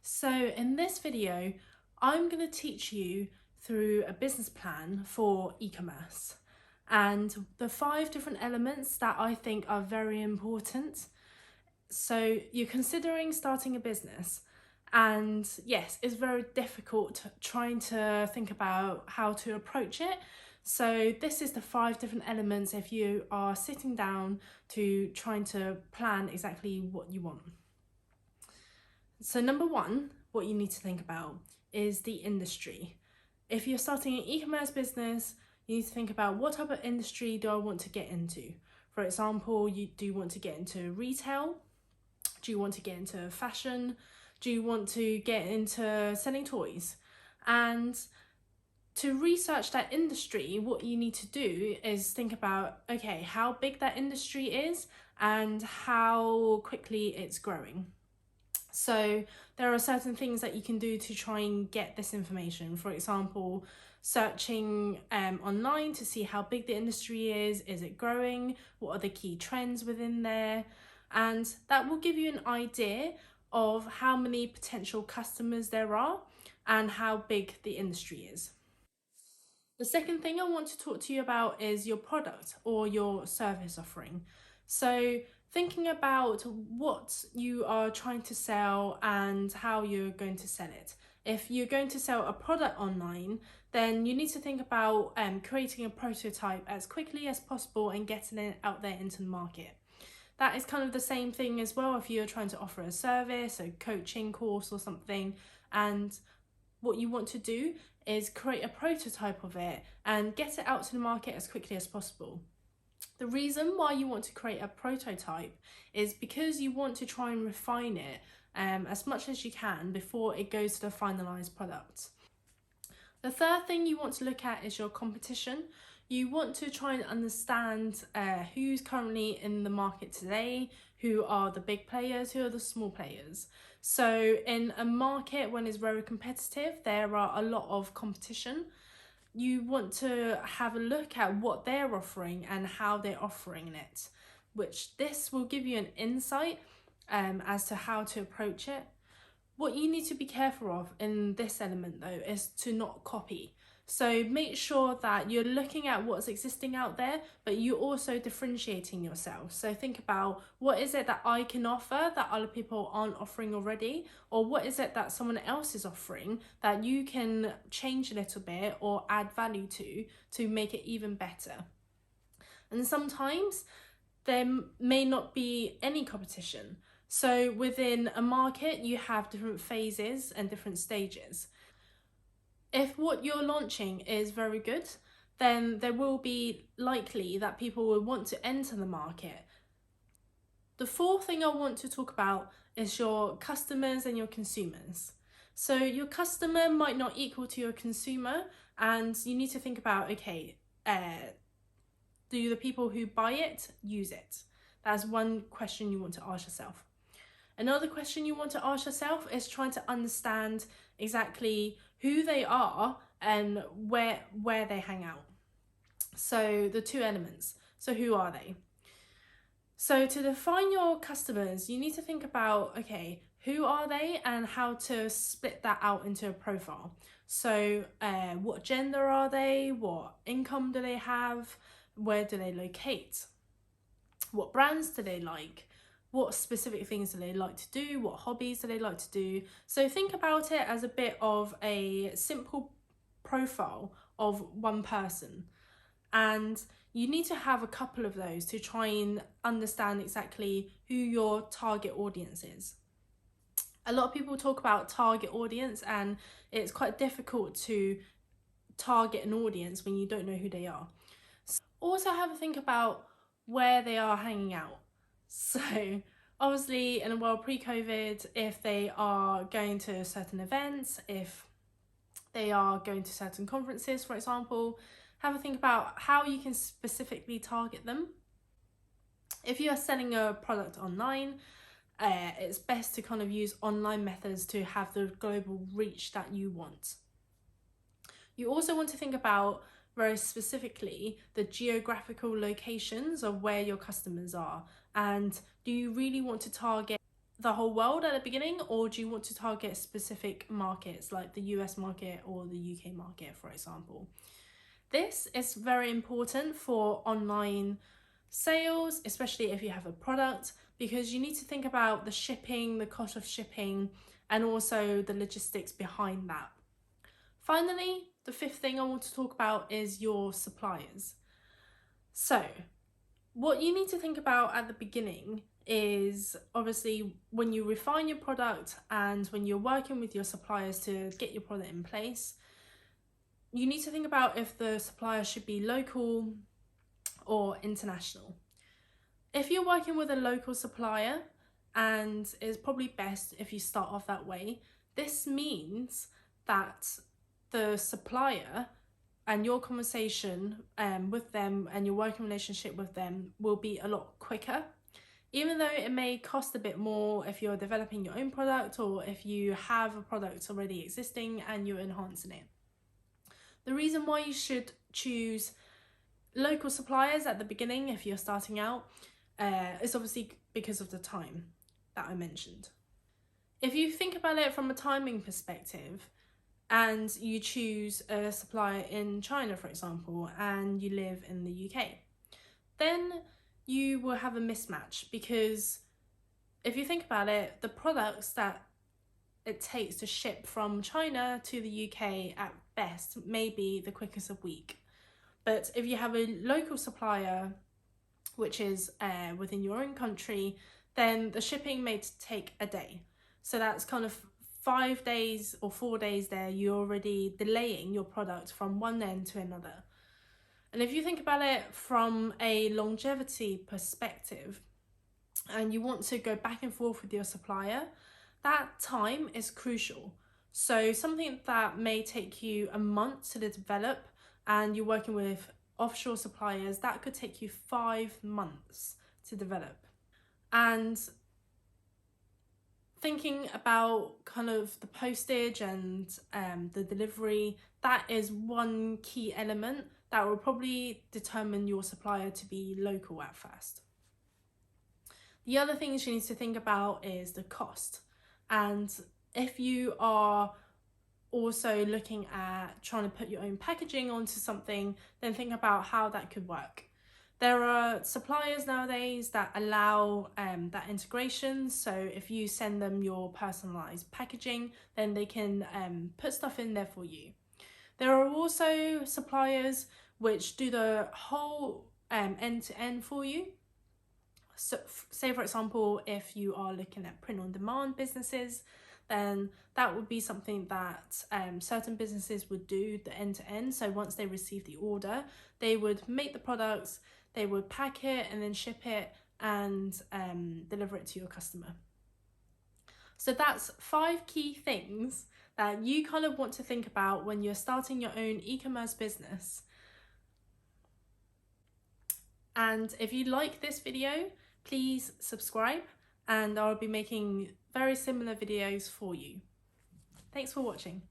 So in this video, I'm going to teach you through a business plan for e-commerce and the 5 different elements that I think are very important. So you're considering starting a business, and yes, it's very difficult trying to think about how to approach it. So this is the 5 different elements if you are sitting down to trying to plan exactly what you want. So number 1, what you need to think about is the industry. If you're starting an e-commerce business, you need to think about what type of industry do I want to get into. For example, do you want to get into retail? Do you want to get into fashion? Do you want to get into selling toys? And to research that industry, what you need to do is think about, okay, how big that industry is and how quickly it's growing. So there are certain things that you can do to try and get this information. For example, searching online to see how big the industry is it growing, what are the key trends within there, and that will give you an idea of how many potential customers there are and how big the industry is. The second thing I want to talk to you about is your product or your service offering. So thinking about what you are trying to sell and how you're going to sell it. If you're going to sell a product online, then you need to think about creating a prototype as quickly as possible and getting it out there into the market. That is kind of the same thing as well if you're trying to offer a service, a coaching course or something, and what you want to do is create a prototype of it and get it out to the market as quickly as possible. The reason why you want to create a prototype is because you want to try and refine it as much as you can before it goes to the finalized product. The third thing you want to look at is your competition. You want to try and understand who's currently in the market today, who are the big players, who are the small players. So in a market when it's very competitive, there are a lot of competition. You want to have a look at what they're offering and how they're offering it, which this will give you an insight as to how to approach it. What you need to be careful of in this element though is to not copy. So make sure that you're looking at what's existing out there, but you're also differentiating yourself. So think about, what is it that I can offer that other people aren't offering already? Or what is it that someone else is offering that you can change a little bit or add value to make it even better? And sometimes there may not be any competition. So within a market, you have different phases and different stages. If what you're launching is very good, then there will be likely that people will want to enter the market. The fourth thing I want to talk about is your customers and your consumers. So your customer might not equal to your consumer, and you need to think about, okay, do the people who buy it use it? That's one question you want to ask yourself. Another question you want to ask yourself is trying to understand exactly who they are and where they hang out. So the 2 elements. So who are they? So to define your customers, you need to think about, okay, who are they and how to split that out into a profile. So what gender are they? What income do they have? Where do they locate? What brands do they like? What specific things do they like to do? What hobbies do they like to do? So think about it as a bit of a simple profile of one person. And you need to have a couple of those to try and understand exactly who your target audience is. A lot of people talk about target audience, and it's quite difficult to target an audience when you don't know who they are. Also have a think about where they are hanging out. So obviously in a world pre-COVID, if they are going to certain events, if they are going to certain conferences, for example, have a think about how you can specifically target them. If you are selling a product online, it's best to kind of use online methods to have the global reach that you want. You also want to think about very specifically the geographical locations of where your customers are, and do you really want to target the whole world at the beginning, or do you want to target specific markets like the US market or the UK market, for example? This is very important for online sales, especially if you have a product, because you need to think about the shipping, the cost of shipping, and also the logistics behind that. Finally, the fifth thing I want to talk about is your suppliers. So, what you need to think about at the beginning is obviously when you refine your product and when you're working with your suppliers to get your product in place, you need to think about if the supplier should be local or international. If you're working with a local supplier, and it's probably best if you start off that way, this means that the supplier and your conversation with them and your working relationship with them will be a lot quicker. Even though it may cost a bit more if you're developing your own product or if you have a product already existing and you're enhancing it. The reason why you should choose local suppliers at the beginning if you're starting out is obviously because of the time that I mentioned. If you think about it from a timing perspective and you choose a supplier in China, for example, and you live in the UK, then you will have a mismatch, because if you think about it, the products that it takes to ship from China to the UK at best may be the quickest a week. But if you have a local supplier, which is within your own country, then the shipping may take a day. So that's kind of 5 days or 4 days there, you're already delaying your product from one end to another. And if you think about it from a longevity perspective, and you want to go back and forth with your supplier, that time is crucial. So something that may take you a month to develop, and you're working with offshore suppliers, that could take you 5 months to develop. And thinking about kind of the postage and the delivery, that is one key element that will probably determine your supplier to be local at first. The other things you need to think about is the cost. And if you are also looking at trying to put your own packaging onto something, then think about how that could work. There are suppliers nowadays that allow that integration. So if you send them your personalized packaging, then they can put stuff in there for you. There are also suppliers which do the whole end-to-end for you. So say for example, if you are looking at print-on-demand businesses, then that would be something that certain businesses would do the end-to-end. So once they receive the order, they would make the products, they would pack it and then ship it and deliver it to your customer. So that's 5 key things that you kind of want to think about when you're starting your own e-commerce business. And if you like this video, please subscribe, and I'll be making very similar videos for you. Thanks for watching.